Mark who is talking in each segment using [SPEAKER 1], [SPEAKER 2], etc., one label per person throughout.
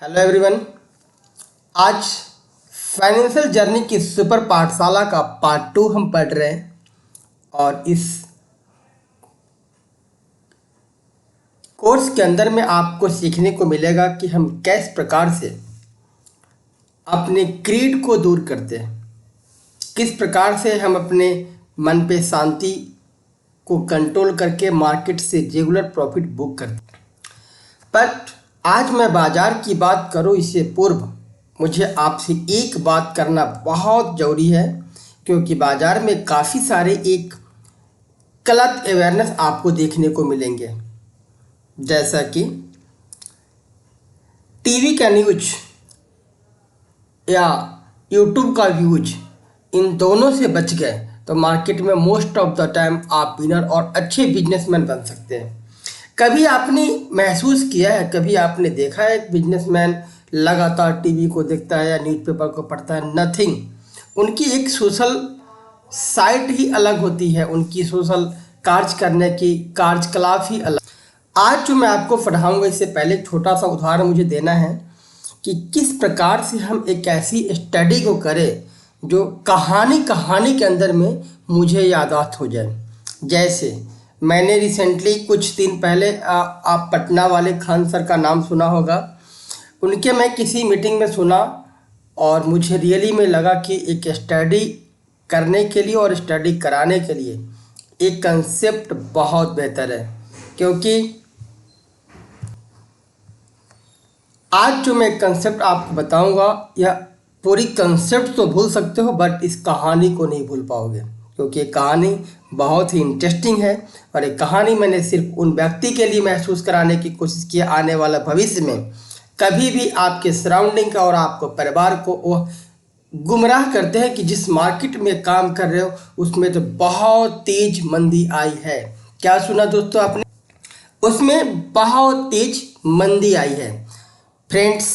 [SPEAKER 1] Hello everyone. आज financial journey की super पाठशाला का पार्ट 2 हम पढ़ रहे हैं और इस कोर्स के अंदर में आपको सीखने को मिलेगा कि हम किस प्रकार से अपने क्रीड को दूर करते हैं, किस प्रकार से हम अपने मन पे शांति को कंट्रोल करके मार्केट से रेगुलर प्रॉफिट बुक करते हैं। बट आज मैं बाज़ार की बात करूं इससे पूर्व मुझे आपसे एक बात करना बहुत ज़रूरी है, क्योंकि बाज़ार में काफ़ी सारे एक गलत अवेयरनेस आपको देखने को मिलेंगे, जैसा कि टीवी का न्यूज या यूट्यूब का व्यूज, इन दोनों से बच गए तो मार्केट में मोस्ट ऑफ द टाइम आप विनर और अच्छे बिजनेसमैन बन सकते हैं। कभी आपने महसूस किया है, कभी आपने देखा है एक बिजनेसमैन लगातार टीवी को देखता है या न्यूज़पेपर को पढ़ता है? नथिंग। उनकी एक सोशल साइट ही अलग होती है, उनकी सोशल कार्य करने की कार्यकलाप ही अलग। आज जो मैं आपको पढ़ाऊंगा इससे पहले एक छोटा सा उदाहरण मुझे देना है कि किस प्रकार से हम एक ऐसी स्टडी को करें जो कहानी के अंदर में मुझे याददाश्त हो जाए। जैसे मैंने रिसेंटली कुछ दिन पहले आप पटना वाले खान सर का नाम सुना होगा, उनके मैं किसी मीटिंग में सुना और मुझे रियली में लगा कि एक स्टडी करने के लिए और स्टडी कराने के लिए एक कंसेप्ट बहुत बेहतर है। क्योंकि आज जो मैं कंसेप्ट आपको बताऊंगा, यह पूरी कंसेप्ट तो भूल सकते हो बट इस कहानी को नहीं भूल पाओगे, क्योंकि ये कहानी बहुत ही इंटरेस्टिंग है और ये कहानी मैंने सिर्फ उन व्यक्ति के लिए महसूस कराने की कोशिश की आने वाला भविष्य में कभी भी आपके सराउंडिंग का और आपको परिवार को वो गुमराह करते हैं कि जिस मार्केट में काम कर रहे हो उसमें तो बहुत तेज मंदी आई है। क्या सुना दोस्तों आपने? उसमें बहुत तेज मंदी आई है। फ्रेंड्स,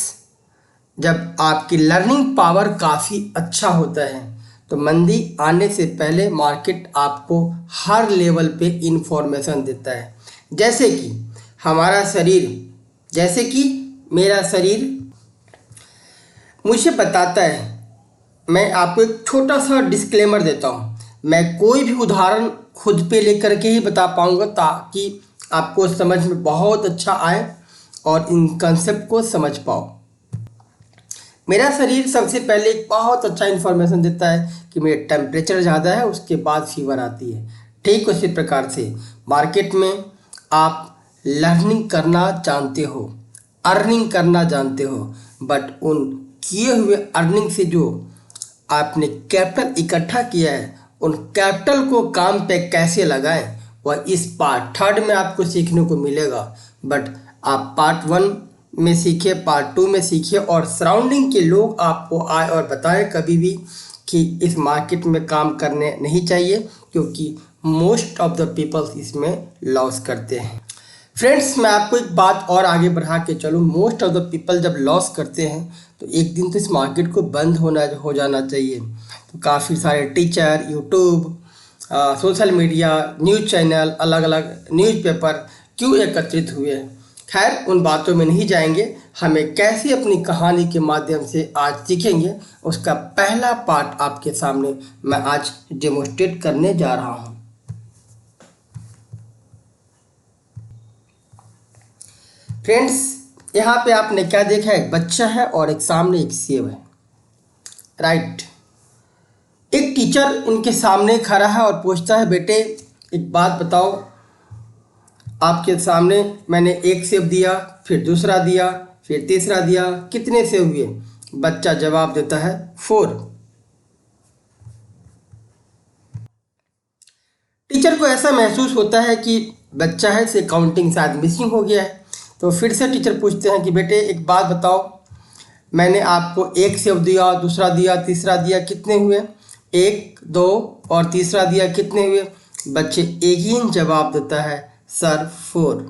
[SPEAKER 1] जब आपकी लर्निंग पावर काफ़ी अच्छा होता है तो मंदी आने से पहले मार्केट आपको हर लेवल पे इंफॉर्मेशन देता है। जैसे कि हमारा शरीर, जैसे कि मेरा शरीर मुझे बताता है। मैं आपको एक छोटा सा डिस्क्लेमर देता हूँ, मैं कोई भी उदाहरण खुद पे लेकर के ही बता पाऊँगा ताकि आपको समझ में बहुत अच्छा आए और इन कंसेप्ट को समझ पाओ। मेरा शरीर सबसे पहले एक बहुत अच्छा इन्फॉर्मेशन देता है कि मेरा टेम्परेचर ज़्यादा है, उसके बाद फीवर आती है। ठीक उसी प्रकार से मार्केट में आप लर्निंग करना जानते हो, अर्निंग करना जानते हो, बट उन किए हुए अर्निंग से जो आपने कैपिटल इकट्ठा किया है उन कैपिटल को काम पे कैसे लगाएं, वह इस पार्ट 3 में आपको सीखने को मिलेगा। बट आप पार्ट 1 में सीखे, पार्ट 2 में सीखे और सराउंडिंग के लोग आपको आए और बताएं कभी भी कि इस मार्केट में काम करने नहीं चाहिए, क्योंकि मोस्ट ऑफ द पीपल्स इसमें लॉस करते हैं। फ्रेंड्स, मैं आपको एक बात और आगे बढ़ा के चलूँ। मोस्ट ऑफ द पीपल जब लॉस करते हैं तो एक दिन तो इस मार्केट को बंद हो जाना चाहिए। तो काफ़ी सारे teacher, YouTube, social media, news channel, अलग अलग न्यूज़पेपर क्यों एकत्रित हुए हैं? खैर, उन बातों में नहीं जाएंगे। हमें कैसे अपनी कहानी के माध्यम से आज सीखेंगे, उसका पहला पार्ट आपके सामने मैं आज डेमोस्ट्रेट करने जा रहा हूँ। फ्रेंड्स, यहाँ पे आपने क्या देखा? एक बच्चा है और एक सामने एक सेब है, राइट। एक टीचर इनके सामने खड़ा है और पूछता है, बेटे एक बात बताओ, आपके सामने मैंने एक सेब दिया, फिर दूसरा दिया, फिर तीसरा दिया, कितने सेब हुए? बच्चा जवाब देता है 4। टीचर को ऐसा महसूस होता है कि बच्चा है, से काउंटिंग शायद मिसिंग हो गया है। तो फिर से टीचर पूछते हैं कि बेटे एक बात बताओ, मैंने आपको एक सेब दिया, दूसरा दिया, तीसरा दिया, कितने हुए? 1, 2 और तीसरा दिया, कितने हुए? बच्चे एक ही जवाब देता है, सर 4।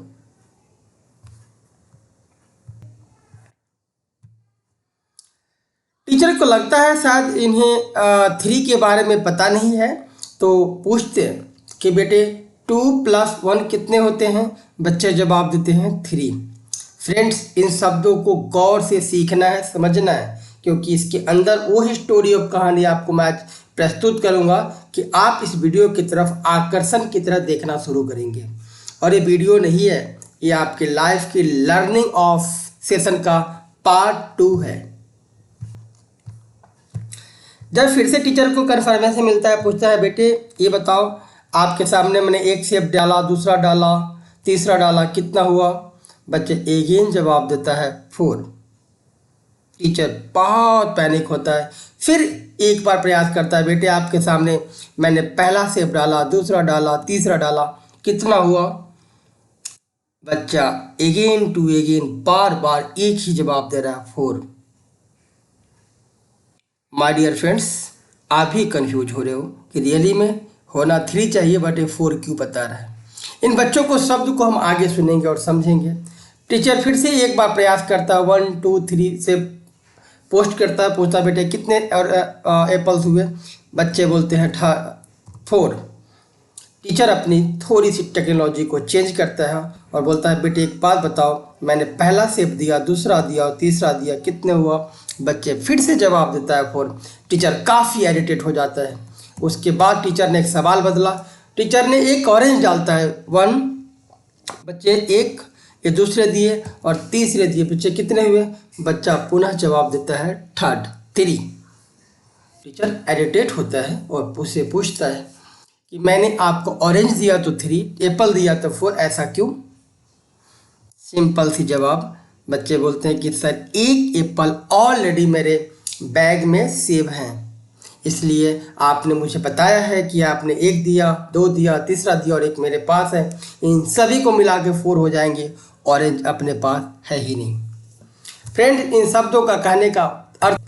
[SPEAKER 1] टीचर को लगता है शायद इन्हें 3 के बारे में पता नहीं है, तो पूछते हैं कि बेटे 2 + 1 कितने होते हैं? बच्चे जवाब देते हैं 3। फ्रेंड्स, इन शब्दों को गौर से सीखना है, समझना है, क्योंकि इसके अंदर वो ही स्टोरी ऑफ कहानी आपको मैं आज प्रस्तुत करूंगा कि आप इस वीडियो की तरफ आकर्षण की तरह देखना शुरू करेंगे। और ये वीडियो नहीं है, ये आपके लाइफ की लर्निंग ऑफ सेशन का पार्ट 2 है। जब फिर से टीचर को कन्फर्मेशन मिलता है, पूछता है बेटे ये बताओ, आपके सामने मैंने एक शेप डाला, दूसरा डाला, तीसरा डाला, कितना हुआ? बच्चे एगेन जवाब देता है 4। टीचर बहुत पैनिक होता है, फिर एक बार प्रयास करता है, बेटे आपके सामने मैंने पहला शेप डाला, दूसरा डाला, तीसरा डाला, कितना हुआ? बच्चा एगेन टू एगेन बार बार एक ही जवाब दे रहा है 4। माय डियर फ्रेंड्स, आप भी कंफ्यूज हो रहे हो कि रियली में होना 3 चाहिए बट ये 4 क्यों बता रहा है। इन बच्चों को शब्द को हम आगे सुनेंगे और समझेंगे। टीचर फिर से एक बार प्रयास करता है, 1 2 3 से पोस्ट करता है, पूछता बेटे कितने और एप्पल्स हुए? बच्चे बोलते हैं 4। टीचर अपनी थोड़ी सी टेक्नोलॉजी को चेंज करता है और बोलता है बेटे एक बात बताओ, मैंने पहला शेप दिया, दूसरा दिया और तीसरा दिया, कितने हुआ? बच्चे फिर से जवाब देता है 4। टीचर काफ़ी इरिटेट हो जाता है। उसके बाद टीचर ने एक सवाल बदला, टीचर ने एक ऑरेंज डालता है 1। बच्चे एक, ये दूसरे दिए और तीसरे दिए, बच्चे कितने हुए? बच्चा पुनः जवाब देता है 3। टीचर इरिटेट होता है और उससे पूछता है कि मैंने आपको ऑरेंज दिया तो 3, एप्पल दिया तो 4, ऐसा क्यों? सिंपल सी जवाब। बच्चे बोलते हैं कि सर एक एप्पल ऑलरेडी मेरे बैग में सेव हैं, इसलिए आपने मुझे बताया है कि आपने 1 दिया, 2 दिया, तीसरा दिया और 1 मेरे पास है, इन सभी को मिला के 4 हो जाएंगे, ऑरेंज अपने पास है ही नहीं। फ्रेंड, इन शब्दों का कहने का अर्थ,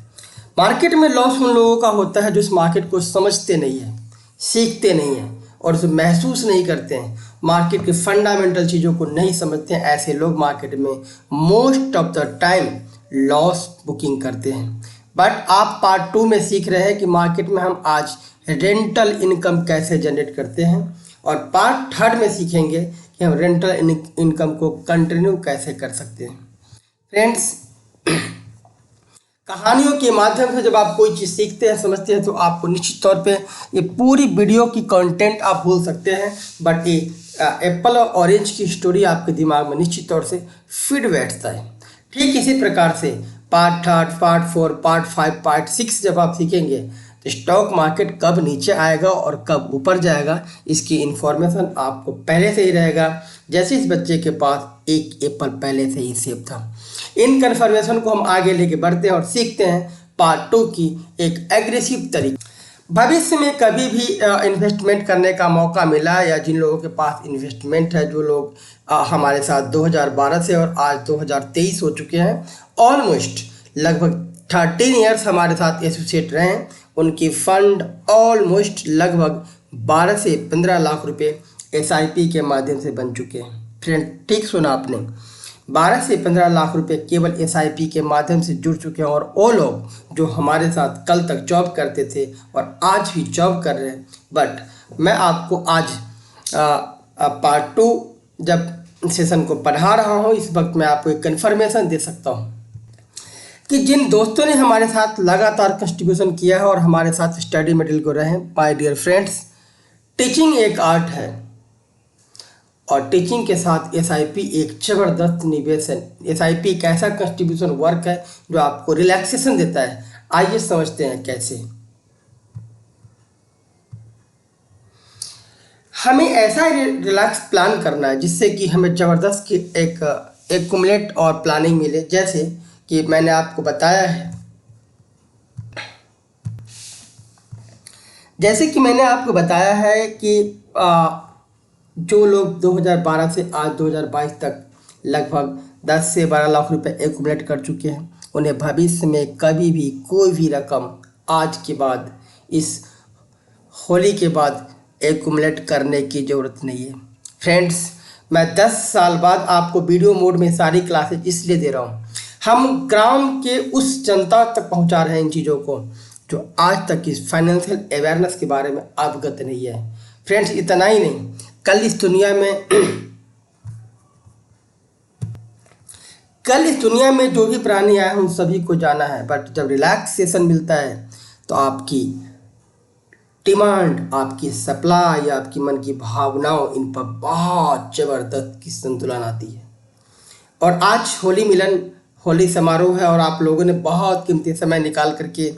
[SPEAKER 1] मार्केट में लॉस उन लोगों का होता है जो इस मार्केट को समझते नहीं है, सीखते नहीं हैं और उसे महसूस नहीं करते हैं, मार्केट के फंडामेंटल चीज़ों को नहीं समझते हैं। ऐसे लोग मार्केट में most of the time loss booking करते हैं। बट आप पार्ट 2 में सीख रहे हैं कि मार्केट में हम आज रेंटल इनकम कैसे जनरेट करते हैं और पार्ट 3 में सीखेंगे कि हम रेंटल इनकम को कंटिन्यू कैसे कर सकते हैं। फ्रेंड्स, कहानियों के माध्यम से जब आप कोई चीज़ सीखते हैं, समझते हैं, तो आपको निश्चित तौर पे ये पूरी वीडियो की कंटेंट आप भूल सकते हैं, बट ये एप्पल और ऑरेंज की स्टोरी आपके दिमाग में निश्चित तौर से फिट बैठता है। ठीक इसी प्रकार से पार्ट 3, पार्ट 4, पार्ट 5, पार्ट 6 जब आप सीखेंगे तो स्टॉक मार्केट कब नीचे आएगा और कब ऊपर जाएगा, इसकी इन्फॉर्मेशन आपको पहले से ही रहेगा, जैसे इस बच्चे के पास एक एप्पल पहले से ही सेव था। इन कन्फर्मेशन को हम आगे लेके बढ़ते हैं और सीखते हैं पार्ट 2 की एक एग्रेसिव तरीके। भविष्य में कभी भी इन्वेस्टमेंट करने का मौका मिला या जिन लोगों के पास इन्वेस्टमेंट है, जो लोग हमारे साथ 2012 से और आज 2023 हो चुके हैं, ऑलमोस्ट लगभग 13 ईयर्स हमारे साथ एसोसिएट रहे हैं, उनकी फंड ऑलमोस्ट लगभग 12 से 15 लाख रुपए SIP के माध्यम से बन चुके हैं। फ्रेंड, ठीक सुना आपने, 12 से 15 लाख रुपए केवल SIP के माध्यम से जुड़ चुके हैं। और वो लोग जो हमारे साथ कल तक जॉब करते थे और आज भी जॉब कर रहे हैं। बट मैं आपको आज पार्ट 2 जब सेशन को पढ़ा रहा हूँ, इस वक्त मैं आपको एक कन्फर्मेशन दे सकता हूँ कि जिन दोस्तों ने हमारे साथ लगातार कंट्रीब्यूशन किया है और हमारे साथ स्टडी मटेरियल को रहे हैं, माय डियर फ्रेंड्स, टीचिंग एक आर्ट है और टीचिंग के साथ SIP एक ज़बरदस्त निवेश है। SIP एक ऐसा कंट्रीब्यूशन वर्क है जो आपको रिलैक्सेशन देता है। आइए समझते हैं कैसे। हमें ऐसा रिलैक्स प्लान करना है जिससे कि हमें ज़बरदस्त की एक एक्यूमुलेट और प्लानिंग मिले। जैसे कि मैंने आपको बताया है, कि जो लोग 2012 से आज 2022 तक लगभग 10 से 12 लाख रुपए एक्यूमुलेट कर चुके हैं, उन्हें भविष्य में कभी भी कोई भी रकम आज के बाद, इस होली के बाद एक्यूमुलेट करने की ज़रूरत नहीं है। फ्रेंड्स, मैं 10 साल बाद आपको वीडियो मोड में सारी क्लासेज इसलिए दे रहा हूँ, हम ग्राम के उस जनता तक पहुँचा रहे हैं इन चीज़ों को जो आज तक इस फाइनेंशियल अवेयरनेस के बारे में अवगत नहीं है। फ्रेंड्स, इतना ही नहीं, कल इस दुनिया में कल इस दुनिया में जो भी प्राणी आए हैं उन सभी को जाना है, बट जब रिलैक्सेशन मिलता है तो आपकी डिमांड, आपकी सप्लाई, आपकी मन की भावनाओं, इन पर बहुत ज़बरदस्त की संतुलन आती है। और आज होली मिलन, होली समारोह है और आप लोगों ने बहुत कीमती समय निकाल करके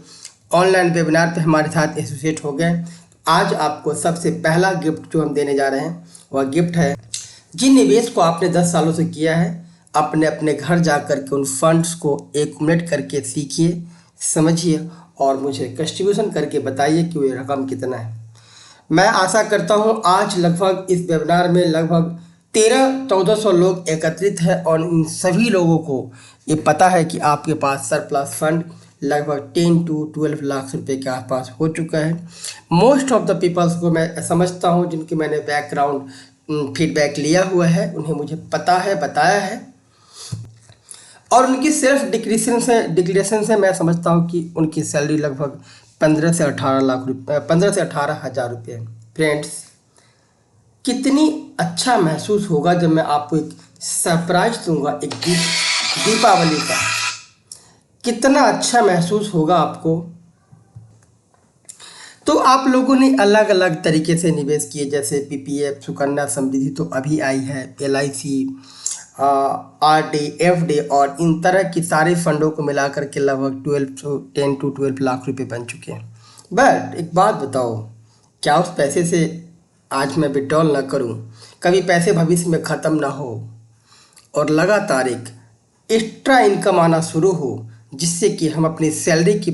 [SPEAKER 1] ऑनलाइन वेबिनार पे हमारे साथ एसोसिएट हो गए। आज आपको सबसे पहला गिफ्ट जो हम देने जा रहे हैं वह गिफ्ट है, जिन निवेश को आपने 10 सालों से किया है, अपने अपने घर जा कर के उन फंड्स को एक्युमुलेट करके सीखिए, समझिए और मुझे कंट्रीब्यूशन करके बताइए कि वो रकम कितना है। मैं आशा करता हूँ आज लगभग इस वेबिनार में लगभग 1300-1400 लोग एकत्रित हैं और इन सभी लोगों को ये पता है कि आपके पास सरप्लस फंड लगभग 10 to 12 लाख रुपए के आसपास हो चुका है। मोस्ट ऑफ द पीपल्स को मैं समझता हूँ जिनकी मैंने बैकग्राउंड फीडबैक लिया हुआ है, उन्हें मुझे पता है, बताया है और उनकी सेल्फ डिक्लेरेशन से मैं समझता हूँ कि उनकी सैलरी लगभग 15 से 18 लाख रुपये, 15 से 18 हज़ार रुपये है। फ्रेंड्स, कितनी अच्छा महसूस होगा जब मैं आपको एक सरप्राइज दूंगा, एक दीपावली का, कितना अच्छा महसूस होगा आपको। तो आप लोगों ने अलग अलग तरीके से निवेश किए, जैसे पीपीएफ, सुकन्या समृद्धि तो अभी आई है, एलआईसी, आरडी, एफडी और इन तरह की सारे फंडों को मिला करके लगभग 10 to 12 लाख रुपए बन चुके हैं। बट एक बात बताओ, क्या उस पैसे से आज मैं विड्रॉल ना करूं, कभी पैसे भविष्य में ख़त्म ना हो और लगातार एक एक्स्ट्रा इनकम आना शुरू हो, जिससे कि हम अपनी सैलरी की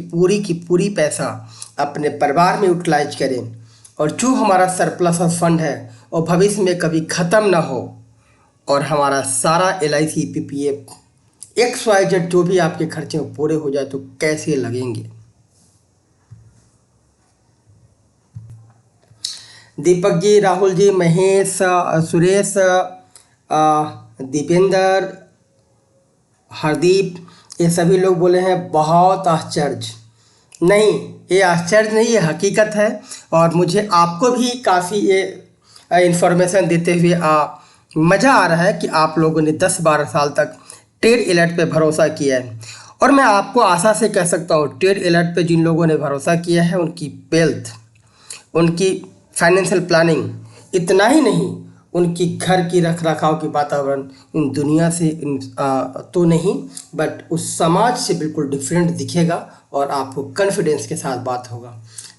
[SPEAKER 1] पूरी पैसा अपने परिवार में यूटिलाइज करें और जो हमारा सरप्लस ऑफ फंड है वो भविष्य में कभी ख़त्म ना हो और हमारा सारा एलआईसी, पीपीएफ, XYZ जो भी आपके खर्चे पूरे हो जाए तो कैसे लगेंगे। दीपक जी, राहुल जी, महेश, सुरेश, दीपेंद्र, हरदीप, ये सभी लोग बोले हैं बहुत आश्चर्य। नहीं, ये आश्चर्य नहीं, ये हकीकत है और मुझे आपको भी काफ़ी ये इन्फॉर्मेशन देते हुए मज़ा आ रहा है कि आप लोगों ने 10-12 साल तक ट्रेड अलर्ट पे भरोसा किया है। और मैं आपको आशा से कह सकता हूँ, ट्रेड अलर्ट पे जिन लोगों ने भरोसा किया है उनकी वेल्थ, उनकी फाइनेंशियल प्लानिंग, इतना ही नहीं उनकी घर की रख रखाव की वातावरण इन दुनिया से तो नहीं बट उस समाज से बिल्कुल डिफरेंट दिखेगा और आपको कॉन्फिडेंस के साथ बात होगा।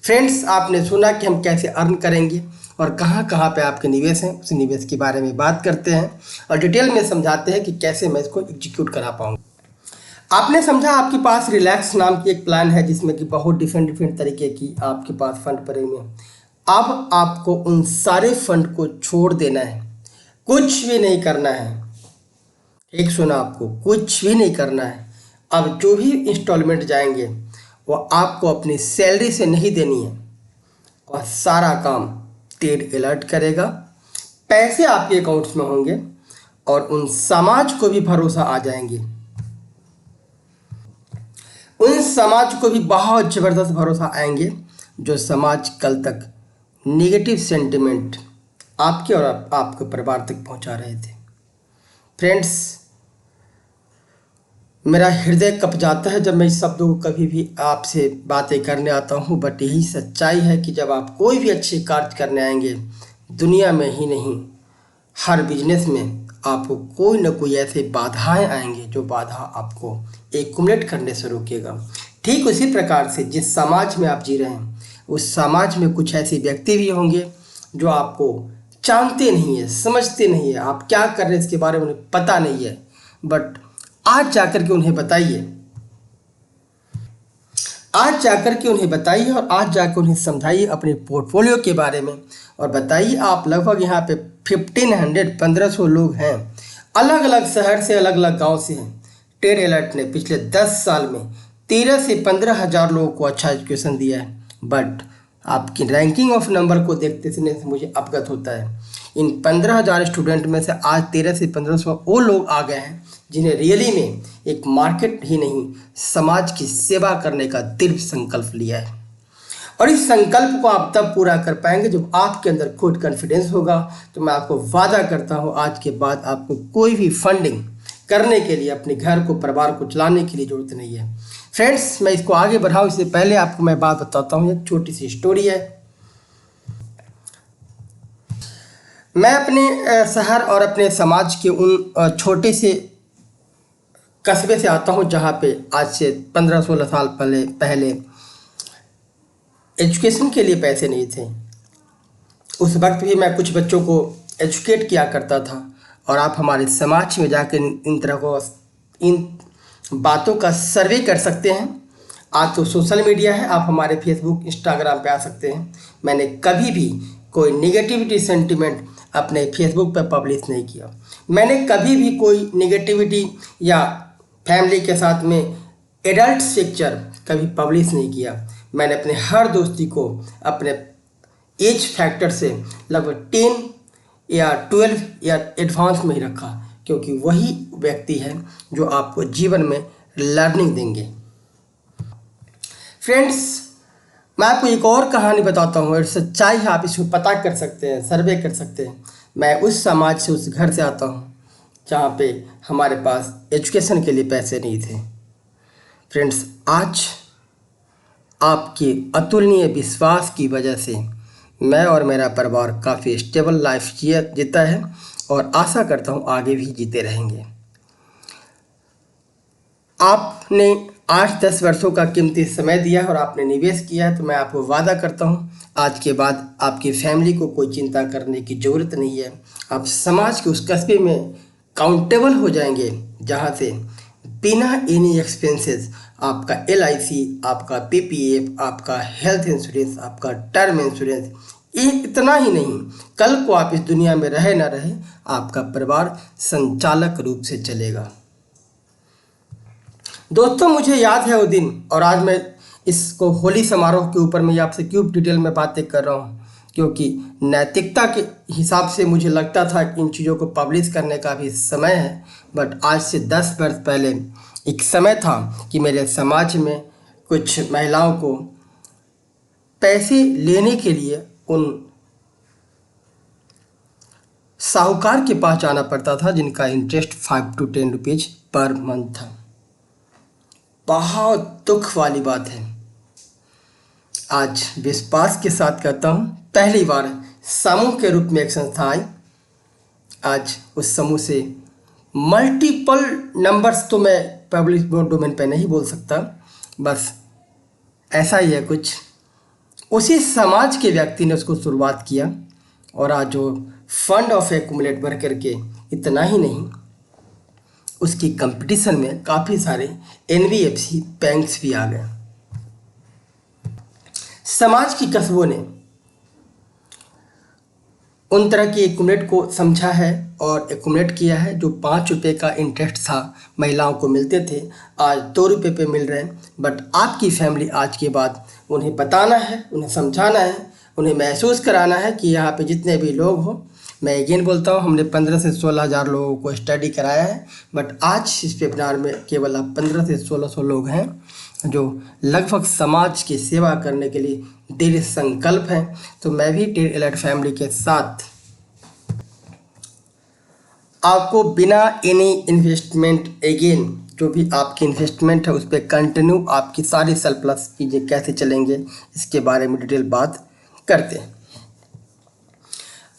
[SPEAKER 1] फ्रेंड्स, आपने सुना कि हम कैसे अर्न करेंगे और कहाँ कहाँ पे आपके निवेश हैं, उस निवेश के बारे में बात करते हैं और डिटेल में समझाते हैं कि कैसे मैं इसको एग्जीक्यूट करा पाऊँगा। आपने समझा आपके पास रिलैक्स नाम की एक प्लान है जिसमें कि बहुत डिफरेंट तरीके की आपके पास फंड पड़े हुए हैं। अब आपको उन सारे फंड को छोड़ देना है, कुछ भी नहीं करना है। एक सुना, आपको कुछ भी नहीं करना है। अब जो भी इंस्टॉलमेंट जाएंगे वो आपको अपनी सैलरी से नहीं देनी है और सारा काम ट्रेड अलर्ट करेगा, पैसे आपके अकाउंट्स में होंगे और उन समाज को भी भरोसा आ जाएंगे, उन समाज को भी बहुत ज़बरदस्त भरोसा आएंगे जो समाज कल तक नेगेटिव सेंटिमेंट आपके और आपके परिवार तक पहुंचा रहे थे। फ्रेंड्स, मेरा हृदय कप जाता है जब मैं इस शब्दों को कभी भी आपसे बातें करने आता हूं, बट यही सच्चाई है कि जब आप कोई भी अच्छे कार्य करने आएंगे, दुनिया में ही नहीं हर बिजनेस में आपको कोई ना कोई ऐसे बाधाएं आएंगे जो बाधा आपको एक्युमुलेट करने से रोकेगा। ठीक उसी प्रकार से जिस समाज में आप जी रहे हैं उस समाज में कुछ ऐसे व्यक्ति भी होंगे जो आपको जानते नहीं है, समझते नहीं है, आप क्या कर रहे हैं इसके बारे में उन्हें पता नहीं है, बट आज जाकर के उन्हें बताइए, आज जाकर के उन्हें बताइए और आज जाकर उन्हें समझाइए अपने पोर्टफोलियो के बारे में और बताइए। आप लगभग यहाँ पे 1500 लोग हैं, अलग अलग शहर से, अलग अलग गांव से हैं। ट्रेड अलर्ट ने पिछले 10 साल में 13 से 15 हज़ार लोगों को अच्छा एजुकेशन दिया है, बट आपकी रैंकिंग ऑफ नंबर को देखते से मुझे अवगत होता है इन 15,000 स्टूडेंट में से आज 13 से 1500 वो लोग आ गए हैं जिन्हें रियली में एक मार्केट ही नहीं समाज की सेवा करने का दृढ़ संकल्प लिया है। और इस संकल्प को आप तब पूरा कर पाएंगे जब आपके अंदर खुद कॉन्फिडेंस होगा। तो मैं आपको वादा करता हूँ आज के बाद आपको कोई भी फंडिंग करने के लिए, अपने घर को, परिवार को चलाने के लिए ज़रूरत नहीं है। फ्रेंड्स, मैं इसको आगे बढ़ाऊँ इससे पहले आपको मैं बात बताता हूँ। एक छोटी सी स्टोरी है। मैं अपने शहर और अपने समाज के उन छोटे से कस्बे से आता हूँ जहाँ पे आज से 15-16 साल पहले एजुकेशन के लिए पैसे नहीं थे। उस वक्त भी मैं कुछ बच्चों को एजुकेट किया करता था। और आप हमारे समाज में जाकर इन बातों का सर्वे कर सकते हैं। आज तो सोशल मीडिया है, आप हमारे फेसबुक, इंस्टाग्राम पे आ सकते हैं। मैंने कभी भी कोई निगेटिविटी सेंटिमेंट अपने फेसबुक पर पब्लिश नहीं किया। मैंने कभी भी कोई निगेटिविटी या फैमिली के साथ में एडल्ट पिक्चर कभी पब्लिश नहीं किया। मैंने अपने हर दोस्ती को अपने एज फैक्टर से लगभग 10 या 12 या एडवांस में ही रखा, क्योंकि वही व्यक्ति है जो आपको जीवन में लर्निंग देंगे। फ्रेंड्स, मैं आपको एक और कहानी बताता हूँ और सच्चाई है, आप इसको पता कर सकते हैं, सर्वे कर सकते हैं। मैं उस समाज से, उस घर से आता हूँ जहाँ पे हमारे पास एजुकेशन के लिए पैसे नहीं थे। फ्रेंड्स, आज आपके अतुलनीय विश्वास की वजह से मैं और मेरा परिवार काफ़ी स्टेबल लाइफ जीता है और आशा करता हूँ आगे भी जीते रहेंगे। आपने 8-10 वर्षों का कीमती समय दिया और आपने निवेश किया है, तो मैं आपको वादा करता हूँ आज के बाद आपकी फैमिली को कोई चिंता करने की ज़रूरत नहीं है। आप समाज के उस कस्बे में काउंटेबल हो जाएंगे जहाँ से बिना एनी एक्सपेंसेस आपका LIC, आपका PPF, आपका हेल्थ इंश्योरेंस, आपका टर्म इंश्योरेंस, इतना ही नहीं, कल को आप इस दुनिया में रहे ना रहे, आपका परिवार संचालक रूप से चलेगा। दोस्तों, मुझे याद है वो दिन, और आज मैं इसको होली समारोह के ऊपर मैं आपसे क्यों डिटेल में बातें कर रहा हूँ, क्योंकि नैतिकता के हिसाब से मुझे लगता था कि इन चीज़ों को पब्लिश करने का भी समय है। बट आज से 10 वर्ष पहले एक समय था कि मेरे समाज में कुछ महिलाओं को पैसे लेने के लिए उन साहूकार के पास जाना पड़ता था जिनका interest 5 to 10 rupees per month था। बहुत दुख वाली बात है। आज विश्वास के साथ कहता हूँ, पहली बार समूह के रूप में एक संस्था आई। आज उस समूह से मल्टीपल नंबर्स तो मैं पब्लिक डोमेन पे नहीं बोल सकता, बस ऐसा ही है कुछ। उसी समाज के व्यक्ति ने उसको शुरुआत किया और आज जो फंड ऑफ एक्यूमुलेट बढ़ करके इतना ही नहीं, उसकी कंपटीशन में काफ़ी सारे NBFC बैंक्स भी आ गए। समाज की कस्बों ने उन तरह की एक्यूमुलेट को समझा है और एक्यूमुलेट किया है। जो 5 रुपये का इंटरेस्ट था महिलाओं को मिलते थे, आज 2 रुपये पे मिल रहे हैं। बट आपकी फैमिली आज के बाद उन्हें बताना है, उन्हें समझाना है, उन्हें महसूस कराना है कि यहाँ पे जितने भी लोग हो, मैं अगेन बोलता हूँ, हमने 15 से 16 हज़ार लोगों को स्टडी कराया है। बट आज इस वेबिनार में केवल आप 15 से 1600 लोग हैं जो लगभग समाज की सेवा करने के लिए दृढ़ संकल्प हैं। तो मैं भी टेड एलर्ट फैमिली के साथ आपको बिना एनी इन्वेस्टमेंट, अगेन जो भी आपकी इन्वेस्टमेंट है उस पर कंटिन्यू आपकी सारी सरप्लस चीज़ें कैसे चलेंगे इसके बारे में डिटेल बात करते हैं।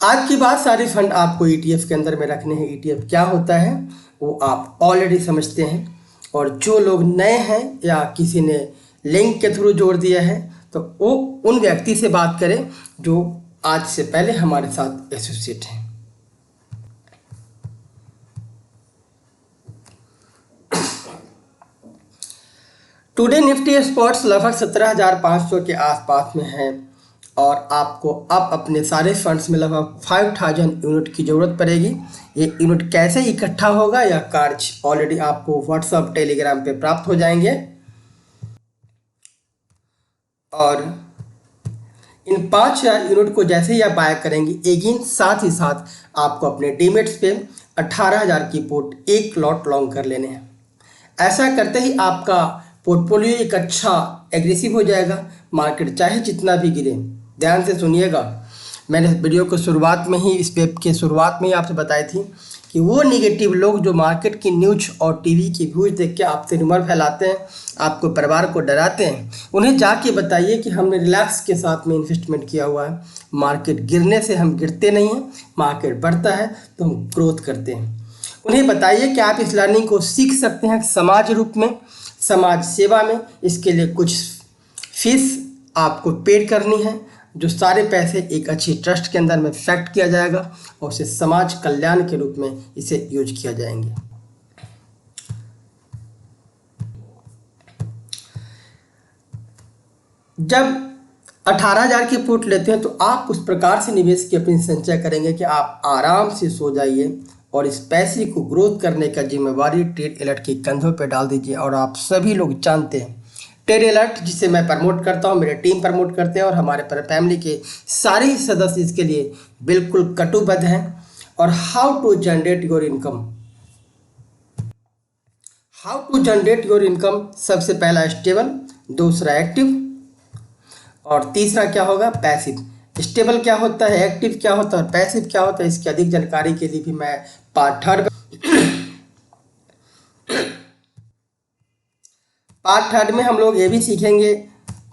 [SPEAKER 1] आज की बात, सारे फंड आपको ETF के अंदर में रखने हैं। ETF क्या होता है वो आप ऑलरेडी समझते हैं, और जो लोग नए हैं या किसी ने लिंक के थ्रू जोड़ दिया है तो वो उन व्यक्ति से बात करें जो आज से पहले हमारे साथ एसोसिएट हैं। टुडे निफ्टी स्पॉट्स लगभग 17,500 के आसपास में है और आपको अब अपने सारे फंड्स में लगभग 5,000 यूनिट की ज़रूरत पड़ेगी। ये यूनिट कैसे इकट्ठा होगा या कार्ड ऑलरेडी आपको व्हाट्सएप, टेलीग्राम पे प्राप्त हो जाएंगे। और इन 5,000 यूनिट को जैसे ही आप बाय करेंगे, एगेन साथ ही साथ आपको अपने डीमेट्स पे 18,000 की पोर्ट एक लॉट लॉन्ग कर लेने हैं। ऐसा करते ही आपका पोर्टफोलियो एक अच्छा एग्रेसिव हो जाएगा। मार्केट चाहे जितना भी गिरे, ध्यान से सुनिएगा, मैंने वीडियो को शुरुआत में ही, इस वेब के शुरुआत में ही आपसे बताई थी कि वो निगेटिव लोग जो मार्केट की न्यूज और टीवी की व्यूज देख के आपसे रूमर फैलाते हैं, आपको परिवार को डराते हैं, उन्हें जाके बताइए कि हमने रिलैक्स के साथ में इन्वेस्टमेंट किया हुआ है। मार्केट गिरने से हम गिरते नहीं हैं, मार्केट बढ़ता है तो हम ग्रोथ करते हैं। उन्हें बताइए कि आप इस लर्निंग को सीख सकते हैं समाज रूप में, समाज सेवा में। इसके लिए कुछ फीस आपको पेड करनी है, जो सारे पैसे एक अच्छी ट्रस्ट के अंदर में फैक्ट किया जाएगा और उसे समाज कल्याण के रूप में इसे यूज किया जाएंगे। जब 18,000 की पुट लेते हैं तो आप उस प्रकार से निवेश की अपनी संचय करेंगे कि आप आराम से सो जाइए और इस पैसे को ग्रोथ करने का जिम्मेवारी ट्रेड अलर्ट के कंधों पर डाल दीजिए। और आप सभी लोग जानते हैं ट्रेड अलर्ट, जिसे मैं प्रमोट करता हूं, मेरे टीम प्रमोट करते हैं और हमारे फैमिली के सारे ही सदस्य इसके लिए बिल्कुल कटिबद्ध हैं। और how to generate your income, सबसे पहला स्टेबल, दूसरा एक्टिव और तीसरा क्या होगा, पैसिव। स्टेबल क्या होता है, एक्टिव क्या होता है और पैसिव क्या होता है, इसकी अधिक जानकारी के लिए भी मैं पार्ट थर्ड में हम लोग ये भी सीखेंगे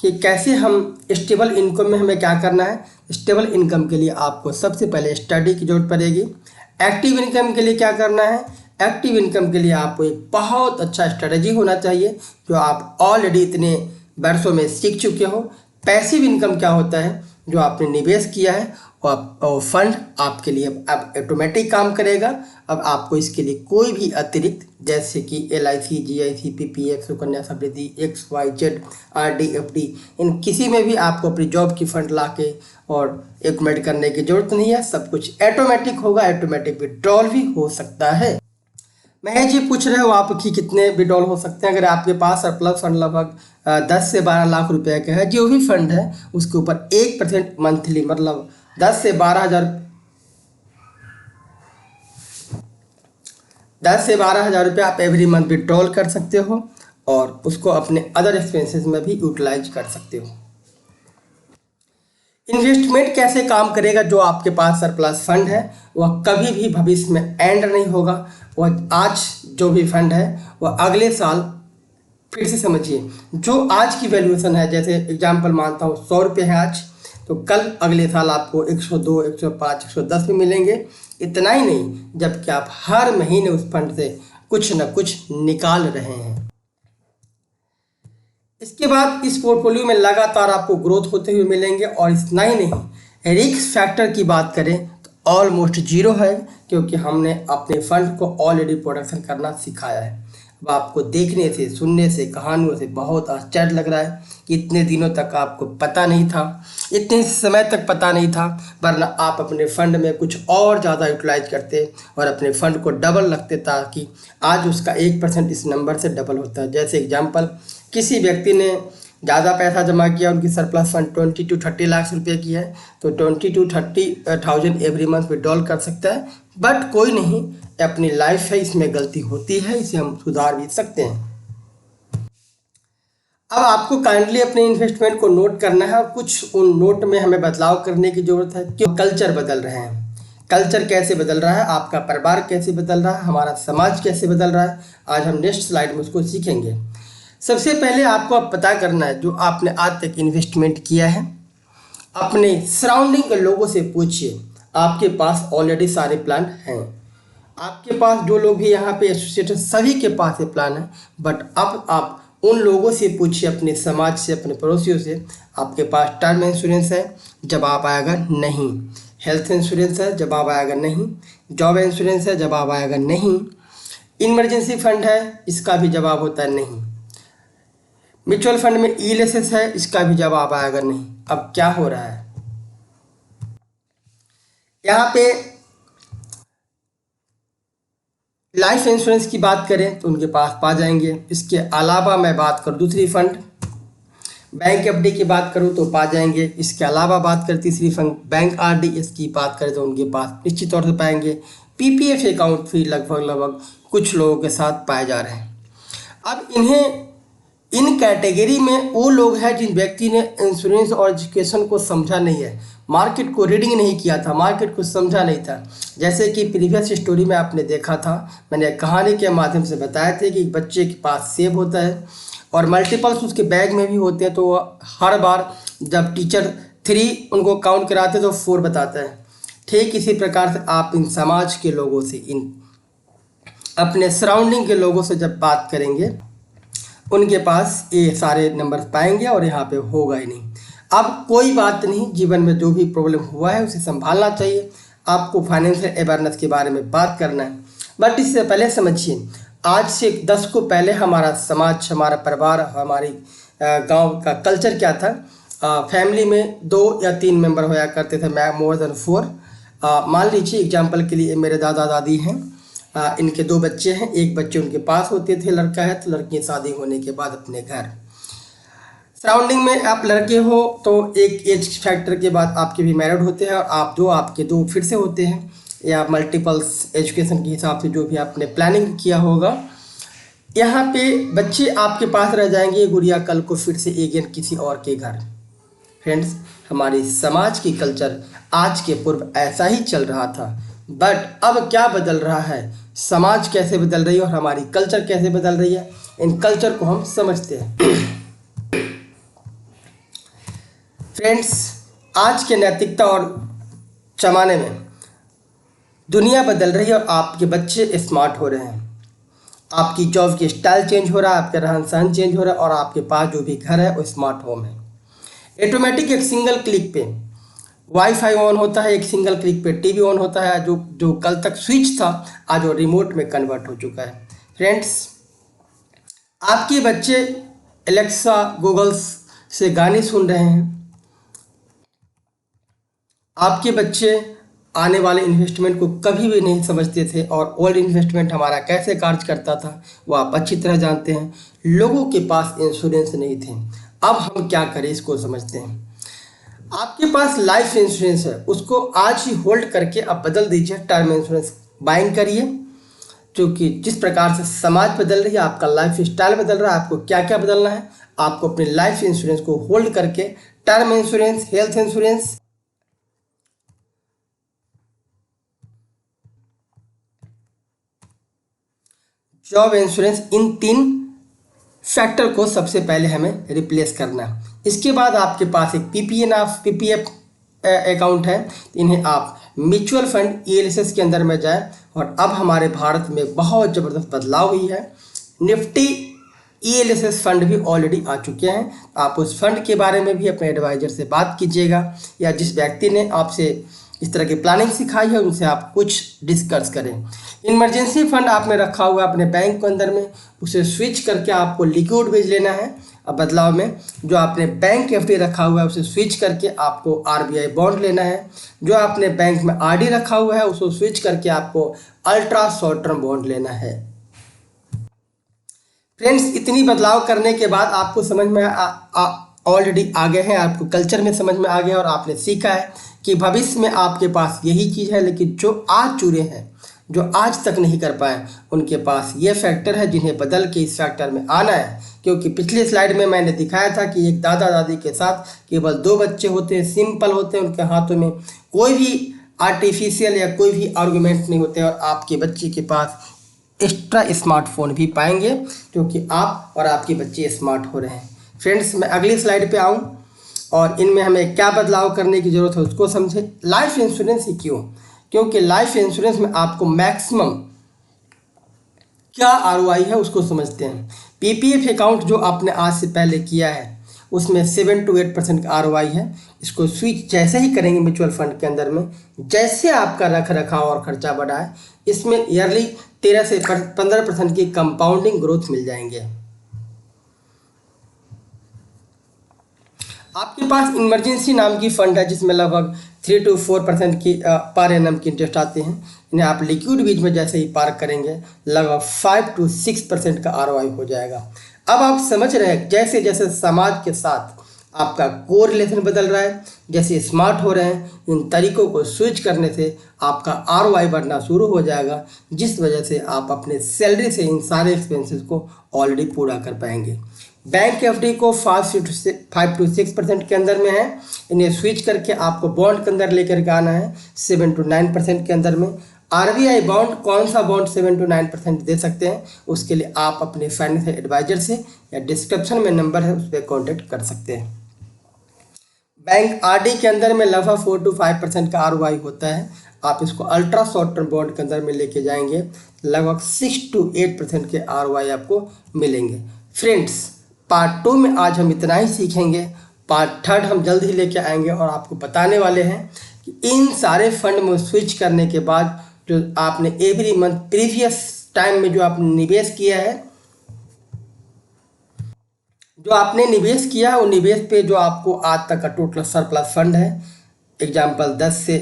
[SPEAKER 1] कि कैसे हम स्टेबल इनकम में हमें क्या करना है। स्टेबल इनकम के लिए आपको सबसे पहले स्टडी की जरूरत पड़ेगी। एक्टिव इनकम के लिए क्या करना है, एक्टिव इनकम के लिए आपको एक बहुत अच्छा स्ट्रेटजी होना चाहिए जो आप ऑलरेडी इतने वर्षों में सीख चुके हो। पैसिव इनकम क्या होता है, जो आपने निवेश किया है और फंड आपके लिए अब ऑटोमेटिक काम करेगा। अब आपको इसके लिए कोई भी अतिरिक्त, जैसे कि LIC, GIC, PPF, Sukanya Samriddhi, XYZ, RD, FD, इन किसी में भी आपको अपनी जॉब की फंड ला के और एक्यूमुलेट करने की जरूरत नहीं है। सब कुछ ऑटोमेटिक होगा, ऑटोमेटिक विड्रॉल भी हो सकता है। महेश जी पूछ रहे हो आप कि कितने विड्रॉल हो सकते हैं। अगर आपके पास सरप्लस फंड लगभग 10 से 12 लाख रुपए का है, जो भी फंड है उसके ऊपर 1% मंथली, मतलब 10 से 12 हज़ार रुपये आप एवरी मंथ विड्रॉल कर सकते हो और उसको अपने अदर एक्सपेंसेस में भी यूटिलाइज कर सकते हो। इन्वेस्टमेंट कैसे काम करेगा, जो आपके पास सरप्लस फंड है वह कभी भी भविष्य में एंड नहीं होगा। वह आज जो भी फंड है वह अगले साल, फिर से समझिए, जो आज की वैल्यूएशन है, जैसे एग्जांपल मानता हूँ 100 रुपये है आज, तो कल अगले साल आपको 102, 105, 110 भी मिलेंगे। इतना ही नहीं, जबकि आप हर महीने उस फंड से कुछ न कुछ निकाल रहे हैं। इसके बाद इस पोर्टफोलियो में लगातार आपको ग्रोथ होते हुए मिलेंगे। और इतना ही नहीं, रिस्क फैक्टर की बात करें तो ऑलमोस्ट जीरो है, क्योंकि हमने अपने फंड को ऑलरेडी प्रोडक्शन करना सिखाया है। अब आपको देखने से, सुनने से, कहानियों से बहुत आश्चर्य लग रहा है कि इतने दिनों तक आपको पता नहीं था, इतने समय तक पता नहीं था, वरना आप अपने फंड में कुछ और ज़्यादा यूटिलाइज करते और अपने फंड को डबल रखते, ताकि आज उसका 1% इस नंबर से डबल होता है। जैसे एग्जाम्पल, किसी व्यक्ति ने ज़्यादा पैसा जमा किया, उनकी सरप्लस फंड 20 to 30 लाख रुपए की है, तो 20 to 30,000 एवरी मंथ विड्रॉल कर सकता है। बट कोई नहीं, अपनी लाइफ है, इसमें गलती होती है, इसे हम सुधार भी सकते हैं। अब आपको काइंडली अपने इन्वेस्टमेंट को नोट करना है और कुछ उन नोट में हमें बदलाव करने की जरूरत है, क्योंकि कल्चर बदल रहे हैं। कल्चर कैसे बदल रहा है, आपका परिवार कैसे बदल रहा है, हमारा समाज कैसे बदल रहा है, आज हम नेक्स्ट स्लाइड में उसको सीखेंगे। सबसे पहले आपको अब पता करना है, जो आपने आज तक इन्वेस्टमेंट किया है, अपने सराउंडिंग के लोगों से पूछिए। आपके पास ऑलरेडी सारे प्लान हैं, आपके पास जो लोग भी यहाँ पे एसोसिएट, सभी के पास ये प्लान है। बट अब आप उन लोगों से पूछिए, अपने समाज से, अपने पड़ोसियों से, आपके पास टर्म इंश्योरेंस है, जवाब आएगा नहीं। हेल्थ इंश्योरेंस है, जवाब आएगा नहीं। जॉब इंश्योरेंस है, जवाब आएगा नहीं। इमरजेंसी फंड है, इसका भी जवाब होता है नहीं। म्यूचुअल फंड में ELSS है, इसका भी जवाब आएगा नहीं। अब क्या हो रहा है, यहाँ पे लाइफ इंश्योरेंस की बात करें तो उनके पास पा जाएंगे। इसके अलावा मैं बात करूँ दूसरी फंड, बैंक FD की बात करूँ तो पा जाएंगे। इसके अलावा बात करें तीसरी फंड बैंक RD, इसकी बात करें तो उनके पास निश्चित तौर से पाएंगे। PPF अकाउंट भी लगभग कुछ लोगों के साथ पाए जा रहे हैं। अब इन कैटेगरी में वो लोग हैं जिन व्यक्ति ने इंश्योरेंस और एजुकेशन को समझा नहीं है, मार्केट को रीडिंग नहीं किया था, मार्केट को समझा नहीं था। जैसे कि प्रीवियस स्टोरी में आपने देखा था, मैंने कहानी के माध्यम से बताया थे कि एक बच्चे के पास सेब होता है और मल्टीपल्स उसके बैग में भी होते हैं, तो हर बार जब टीचर 3 उनको काउंट कराते तो 4 बताता है। ठीक इसी प्रकार से आप इन समाज के लोगों से, इन अपने सराउंडिंग के लोगों से जब बात करेंगे, उनके पास ये सारे नंबर पाएंगे और यहाँ पे होगा ही नहीं। अब कोई बात नहीं, जीवन में जो भी प्रॉब्लम हुआ है उसे संभालना चाहिए। आपको फाइनेंशियल अवेयरनेस के बारे में बात करना है, बट इससे पहले समझिए, आज से 10 को पहले हमारा समाज, हमारा परिवार, हमारी गांव का कल्चर क्या था। फैमिली में 2 या 3 मेंबर होया करते थे, मोर देन 4। मान लीजिए एग्जाम्पल के लिए मेरे दादा दादी हैं, इनके 2 बच्चे हैं, एक बच्चे उनके पास होते थे, लड़का है, तो लड़की शादी होने के बाद अपने घर। सराउंडिंग में आप लड़के हो तो एक एज फैक्टर के बाद आपके भी मैरिड होते हैं, और आपके 2 फिर से होते हैं, या मल्टीपल्स एजुकेशन के हिसाब से जो भी आपने प्लानिंग किया होगा। यहाँ पे बच्चे आपके पास रह जाएंगे, गुड़िया कल को फिर से अगेन किसी और के घर। फ्रेंड्स, हमारी समाज की कल्चर आज के पूर्व ऐसा ही चल रहा था, बट अब क्या बदल रहा है, समाज कैसे बदल रही है और हमारी कल्चर कैसे बदल रही है, इन कल्चर को हम समझते हैं। फ्रेंड्स, आज के नैतिकता और ज़माने में दुनिया बदल रही है और आपके बच्चे स्मार्ट हो रहे हैं। आपकी जॉब की स्टाइल चेंज हो रहा है, आपका रहन सहन चेंज हो रहा है, और आपके पास जो भी घर है वो स्मार्ट होम है। ऑटोमेटिक एक सिंगल क्लिक पे वाईफाई ऑन होता है, एक सिंगल क्लिक पे टीवी ऑन होता है। जो कल तक स्विच था आज वो रिमोट में कन्वर्ट हो चुका है। फ्रेंड्स, आपके बच्चे एलेक्सा, गूगल से गाने सुन रहे हैं। आपके बच्चे आने वाले इन्वेस्टमेंट को कभी भी नहीं समझते थे, और ओल्ड इन्वेस्टमेंट हमारा कैसे कार्य करता था वो आप अच्छी तरह जानते हैं। लोगों के पास इंश्योरेंस नहीं थे, अब हम क्या करें इसको समझते हैं। आपके पास लाइफ इंश्योरेंस है, उसको आज ही होल्ड करके आप बदल दीजिए, टर्म इंश्योरेंस बाइंग करिए। क्योंकि जिस प्रकार से समाज बदल रही है, आपका लाइफ स्टाइल बदल रहा है, आपको क्या क्या बदलना है, आपको अपने लाइफ इंश्योरेंस को होल्ड करके term insurance, health insurance, job insurance, इन 3 फैक्टर को सबसे पहले हमें रिप्लेस करना है। इसके बाद आपके पास एक पीपीएफ अकाउंट है, इन्हें आप म्यूचुअल फंड ईएलएसएस के अंदर में जाएं। और अब हमारे भारत में बहुत ज़बरदस्त बदलाव हुई है, निफ्टी ईएलएसएस फंड भी ऑलरेडी आ चुके हैं। आप उस फंड के बारे में भी अपने एडवाइजर से बात कीजिएगा, या जिस व्यक्ति ने आपसे इस तरह की प्लानिंग सिखाई है उनसे आप कुछ डिस्कस करें। इमरजेंसी फंड आपने रखा हुआ अपने बैंक के अंदर में, उसे स्विच करके आपको लिक्विड भेज लेना है। अब बदलाव में जो आपने बैंक एफडी रखा हुआ है उसे स्विच करके आपको आरबीआई बॉन्ड लेना है। जो आपने बैंक में आरडी रखा हुआ है उसको स्विच करके आपको अल्ट्रा शॉर्ट टर्म बॉन्ड लेना है। फ्रेंड्स, इतनी बदलाव करने के बाद आपको समझ में ऑलरेडी आ गए हैं, आपको कल्चर में समझ में आ गया और आपने सीखा है कि भविष्य में आपके पास यही चीज़ है। लेकिन जो आज चुरे हैं, जो आज तक नहीं कर पाए, उनके पास ये फैक्टर है जिन्हें बदल के इस फैक्टर में आना है। क्योंकि पिछले स्लाइड में मैंने दिखाया था कि एक दादा दादी के साथ केवल 2 बच्चे होते हैं, सिंपल होते हैं, उनके हाथों में कोई भी आर्टिफिशियल या कोई भी आर्गूमेंट नहीं होते, और आपके बच्चे के पास एक्स्ट्रा स्मार्टफोन भी पाएंगे क्योंकि आप और आपके बच्चे स्मार्ट हो रहे हैं। फ्रेंड्स, मैं अगली स्लाइड पे आऊँ और इनमें हमें क्या बदलाव करने की ज़रूरत है उसको समझें। लाइफ इंश्योरेंस ही क्यों? क्योंकि लाइफ इंश्योरेंस में आपको मैक्सिमम क्या आरओआई है उसको समझते हैं। पीपीएफ अकाउंट जो आपने आज से पहले किया है उसमें 7 to 8% का आरओआई है। इसको स्विच जैसे ही करेंगे म्यूचुअल फंड के अंदर में, जैसे आपका रख रखाव और खर्चा बढ़ा है, इसमें ईयरली 13 से 15% की कंपाउंडिंग ग्रोथ मिल जाएंगे। आपके पास इमरजेंसी नाम की फंड है जिसमें लगभग 3 to 4% की पर एनम की इंटरेस्ट आते हैं। इन्हें आप लिक्विड बीज में जैसे ही पार्क करेंगे लगभग 5 to 6% का आरओआई हो जाएगा। अब आप समझ रहे हैं जैसे जैसे समाज के साथ आपका कोर रिलेशन बदल रहा है, जैसे स्मार्ट हो रहे हैं, इन तरीकों को स्विच करने से आपका आरओआई बढ़ना शुरू हो जाएगा, जिस वजह से आप अपने सैलरी से इन सारे एक्सपेंसेस को ऑलरेडी पूरा कर पाएंगे। बैंक एफडी को 5 to 6% के अंदर में है। इन्हें स्विच करके आपको बॉन्ड के अंदर लेकर के आना है 7 to 9% के अंदर में। आरबीआई बॉन्ड, कौन सा बॉन्ड 7 to 9% दे सकते हैं, उसके लिए आप अपने फाइनेंशियल एडवाइजर से या डिस्क्रिप्शन में नंबर है उस पर कॉन्टेक्ट कर सकते हैं। बैंक आरडी के अंदर में लगभग 4 to 5% का आरओआई होता है। आप इसको अल्ट्रा शॉर्ट टर्म बॉन्ड के अंदर में लेके जाएंगे, लगभग 6 to 8% के आरओआई आपको मिलेंगे। फ्रेंड्स, पार्ट 2 में आज हम इतना ही सीखेंगे। पार्ट 3 हम जल्द ही लेके आएंगे और आपको बताने वाले हैं कि इन सारे फंड में स्विच करने के बाद जो आपने एवरी मंथ प्रीवियस टाइम में जो आपने निवेश किया है, वो निवेश पे जो आपको आज तक का टोटल सरप्लस फंड है, एग्जाम्पल 10 से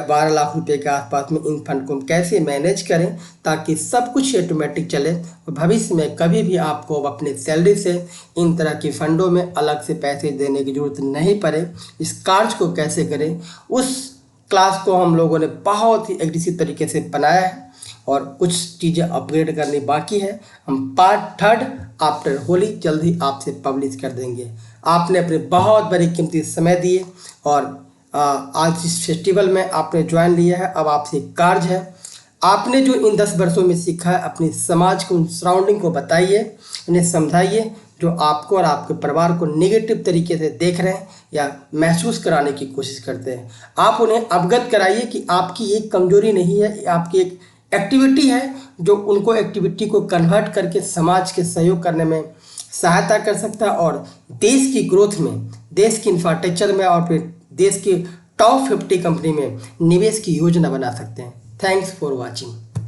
[SPEAKER 1] 12 लाख रुपए के आसपास में, इन फंड को हम कैसे मैनेज करें ताकि सब कुछ ऑटोमेटिक चले और भविष्य में कभी भी आपको अपने सैलरी से इन तरह के फंडों में अलग से पैसे देने की जरूरत नहीं पड़े। इस कार्य को कैसे करें, उस क्लास को हम लोगों ने बहुत ही एग्रेसिव तरीके से बनाया है और कुछ चीज़ें अपग्रेड करनी बाकी है। हम पार्ट 3 आफ्टर होली जल्द ही आपसे पब्लिश कर देंगे। आपने अपने बहुत बड़ी कीमती समय दिए और आज इस फेस्टिवल में आपने ज्वाइन लिया है। अब आपसे कार्य है, आपने जो इन 10 वर्षों में सीखा है अपने समाज को, उन सराउंडिंग को बताइए, इन्हें समझाइए जो आपको और आपके परिवार को नेगेटिव तरीके से देख रहे हैं या महसूस कराने की कोशिश करते हैं। आप उन्हें अवगत कराइए कि आपकी एक कमजोरी नहीं है, आपकी एक एक्टिविटी है जो उनको एक्टिविटी को कन्वर्ट करके समाज के सहयोग करने में सहायता कर सकता है और देश की ग्रोथ में, देश की इंफ्रास्ट्रक्चर में और फिर देश की टॉप 50 कंपनी में निवेश की योजना बना सकते हैं। Thanks for watching.